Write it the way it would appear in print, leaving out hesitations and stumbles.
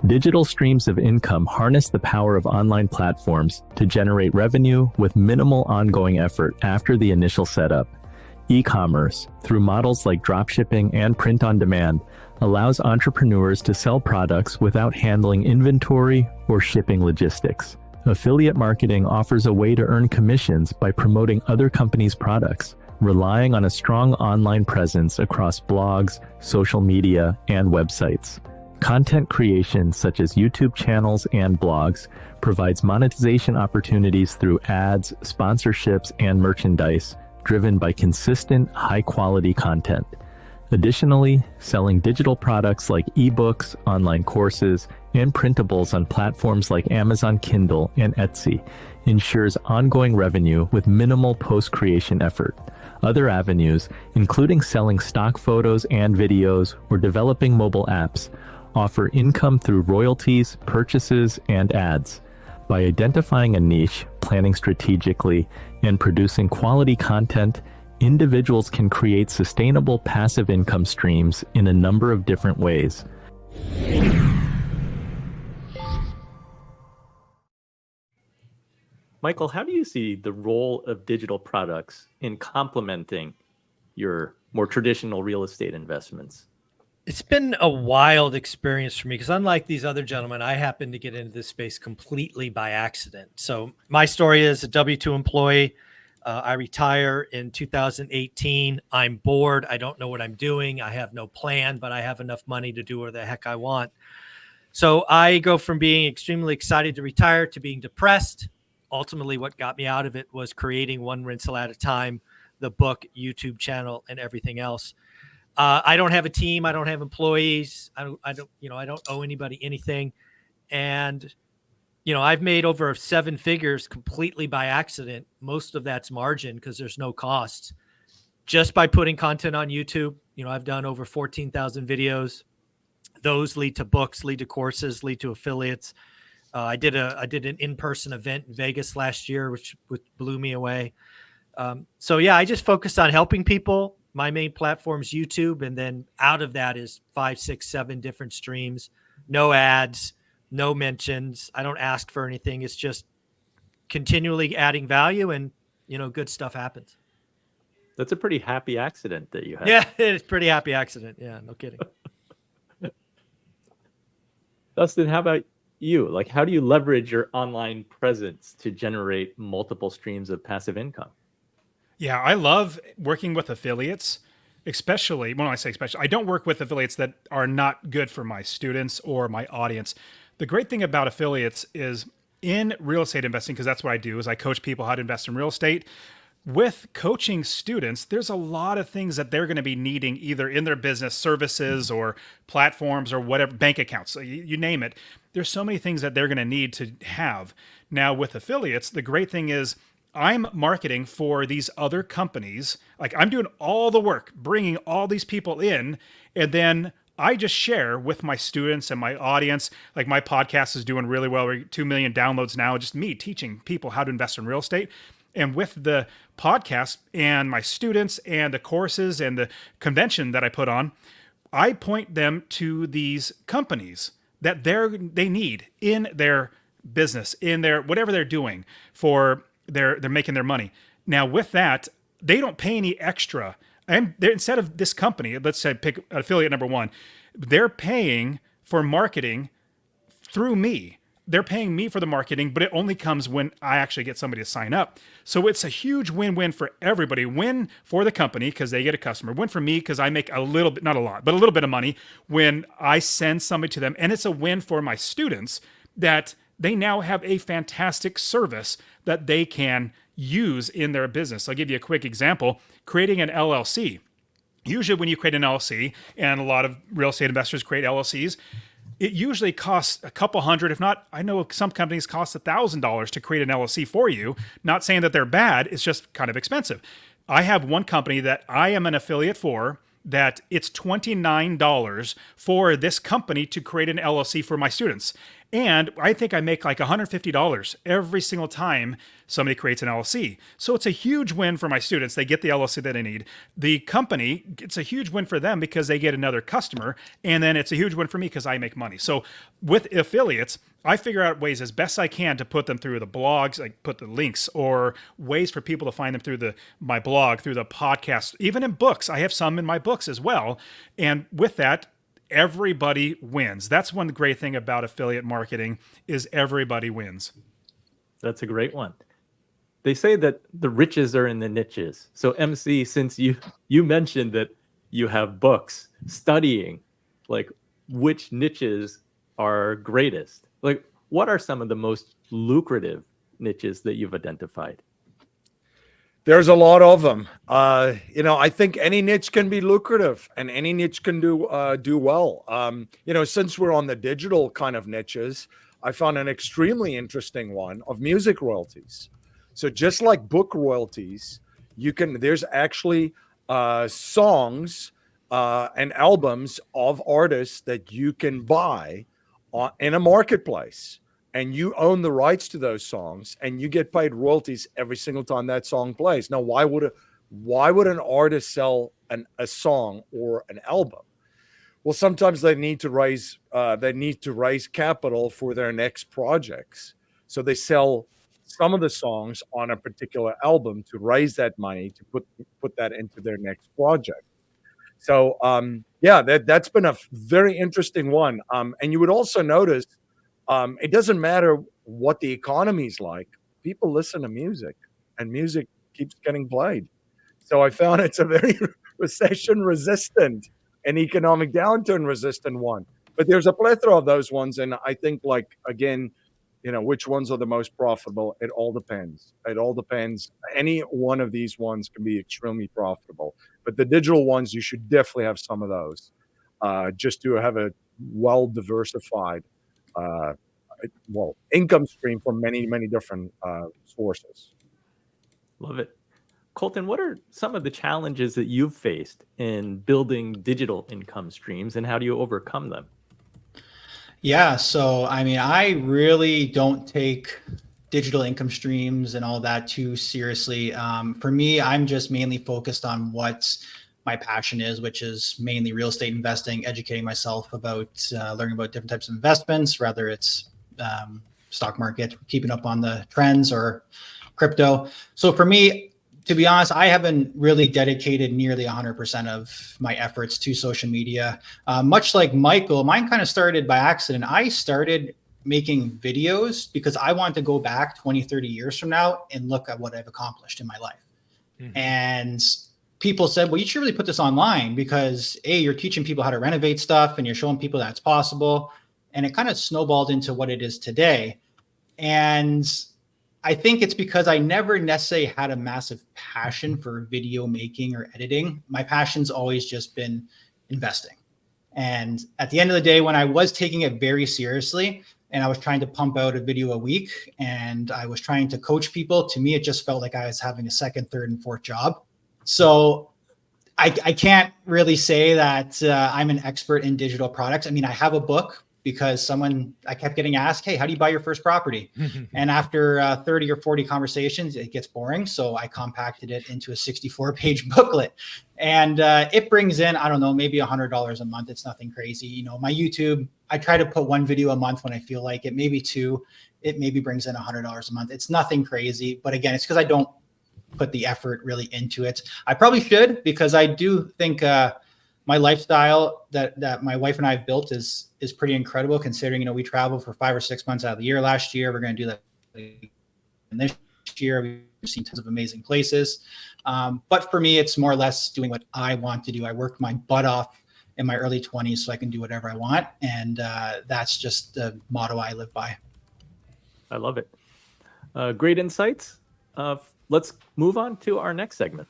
Digital streams of income harness the power of online platforms to generate revenue with minimal ongoing effort after the initial setup. E-commerce, through models like dropshipping and print on demand, allows entrepreneurs to sell products without handling inventory or shipping logistics. Affiliate marketing offers a way to earn commissions by promoting other companies' products, relying on a strong online presence across blogs, social media, and websites. Content creation, such as YouTube channels and blogs, provides monetization opportunities through ads, sponsorships, and merchandise, driven by consistent, high-quality content. Additionally, selling digital products like ebooks, online courses, and printables on platforms like Amazon Kindle and Etsy ensures ongoing revenue with minimal post-creation effort. Other avenues, including selling stock photos and videos or developing mobile apps, offer income through royalties, purchases, and ads. By identifying a niche, planning strategically, and producing quality content, individuals can create sustainable passive income streams in a number of different ways. Michael, how do you see the role of digital products in complementing your more traditional real estate investments? It's been a wild experience for me because unlike these other gentlemen, I happened to get into this space completely by accident. So my story is a W-2 employee. I retire in 2018. I'm bored. I don't know what I'm doing. I have no plan, but I have enough money to do whatever the heck I want. So I go from being extremely excited to retire to being depressed. Ultimately, what got me out of it was creating one rental at a time, the book, YouTube channel, and everything else. I don't have a team. I don't have employees. I don't owe anybody anything. And, I've made over 7 figures completely by accident. Most of that's margin because there's no costs. Just by putting content on YouTube, I've done over 14,000 videos. Those lead to books, lead to courses, lead to affiliates. I did an in-person event in Vegas last year, which blew me away. I just focused on helping people. My main platform is YouTube. And then out of that is 5, 6, 7 different streams, no ads, no mentions. I don't ask for anything. It's just continually adding value and, good stuff happens. That's a pretty happy accident that you had. Yeah, it's a pretty happy accident. Yeah, no kidding. Dustin, how about you? Like, how do you leverage your online presence to generate multiple streams of passive income? Yeah, I love working with affiliates, especially when I say especially, I don't work with affiliates that are not good for my students or my audience. The great thing about affiliates is in real estate investing, because that's what I do, is I coach people how to invest in real estate. With coaching students, there's a lot of things that they're going to be needing either in their business, services or platforms or whatever, bank accounts, you name it. There's so many things that they're going to need to have. Now with affiliates, the great thing is I'm marketing for these other companies. Like I'm doing all the work, bringing all these people in, and then I just share with my students and my audience. Like my podcast is doing really well. We're 2 million downloads now. Just me teaching people how to invest in real estate. And with the podcast and my students and the courses and the convention that I put on, I point them to these companies that they need in their business, in their whatever they're doing for they're making their money. Now with that, they don't pay any extra. And instead of this company, let's say pick affiliate number 1, they're paying for marketing through me. They're paying me for the marketing, but it only comes when I actually get somebody to sign up. So it's a huge win-win for everybody. Win for the company because they get a customer. Win for me because I make a little bit, not a lot, but a little bit of money when I send somebody to them. And it's a win for my students that they now have a fantastic service that they can use in their business. I'll give you a quick example. Creating an LLC. Usually when you create an LLC, and a lot of real estate investors create LLCs, it usually costs a couple hundred, if not, I know some companies cost $1,000 to create an LLC for you. Not saying that they're bad, it's just kind of expensive. I have one company that I am an affiliate for that it's $29 for this company to create an LLC for my students. And I think I make like $150 every single time somebody creates an LLC. So it's a huge win for my students. They get the LLC that they need. The company, it's a huge win for them because they get another customer. And then it's a huge win for me because I make money. So with affiliates, I figure out ways as best I can to put them through the blogs, like put the links, or ways for people to find them through my blog, through the podcast, even in books. I have some in my books as well. And with that, everybody wins. That's one great thing about affiliate marketing is everybody wins. That's a great one. They say that the riches are in the niches. So MC, since you mentioned that you have books studying, like which niches are greatest? Like what are some of the most lucrative niches that you've identified? There's a lot of them. I think any niche can be lucrative and any niche can do well. Since we're on the digital kind of niches, I found an extremely interesting one of music royalties. So just like book royalties, there's actually songs and albums of artists that you can buy in a marketplace. And you own the rights to those songs, and you get paid royalties every single time that song plays. Now, why would an artist sell a song or an album? Well, sometimes they need to raise capital for their next projects, so they sell some of the songs on a particular album to raise that money to put that into their next project. So, that's been a very interesting one. And you would also notice. It doesn't matter what the economy's like. People listen to music, and music keeps getting played. So I found it's a very recession-resistant and economic downturn-resistant one. But there's a plethora of those ones, and I think, which ones are the most profitable? It all depends. It all depends. Any one of these ones can be extremely profitable. But the digital ones, you should definitely have some of those, just to have a well-diversified income stream from many, many different sources. Love it. Colton, what are some of the challenges that you've faced in building digital income streams, and how do you overcome them? Yeah, so I really don't take digital income streams and all that too seriously. For me, I'm just mainly focused on what's my passion is, which is mainly real estate investing, educating myself about learning about different types of investments, whether it's stock market, keeping up on the trends, or crypto. So for me, to be honest, I haven't really dedicated nearly 100% of my efforts to social media. Much like Michael, mine kind of started by accident. I started making videos because I want to go back 20, 30 years from now and look at what I've accomplished in my life. Mm-hmm. And people said, well, you should really put this online because you're teaching people how to renovate stuff and you're showing people that it's possible. And it kind of snowballed into what it is today. And I think it's because I never necessarily had a massive passion for video making or editing. My passion's always just been investing. And at the end of the day, when I was taking it very seriously and I was trying to pump out a video a week and I was trying to coach people, to me, it just felt like I was having a second, third, and fourth job. So I can't really say that I'm an expert in digital products. I mean, I have a book because I kept getting asked, hey, how do you buy your first property? And after 30 or 40 conversations, it gets boring. So I compacted it into a 64-page booklet. And it brings in, I don't know, maybe $100 a month. It's nothing crazy. My YouTube, I try to put one video a month when I feel like it, maybe two. It maybe brings in $100 a month. It's nothing crazy. But again, it's because I don't put the effort really into it. I probably should, because I do think my lifestyle that my wife and I have built is pretty incredible, considering, we traveled for 5 or 6 months out of the year last year. We're going to do that this year. We've seen tons of amazing places. But for me, it's more or less doing what I want to do. I worked my butt off in my early 20s so I can do whatever I want. And that's just the motto I live by. I love it. Great insights. Let's move on to our next segment.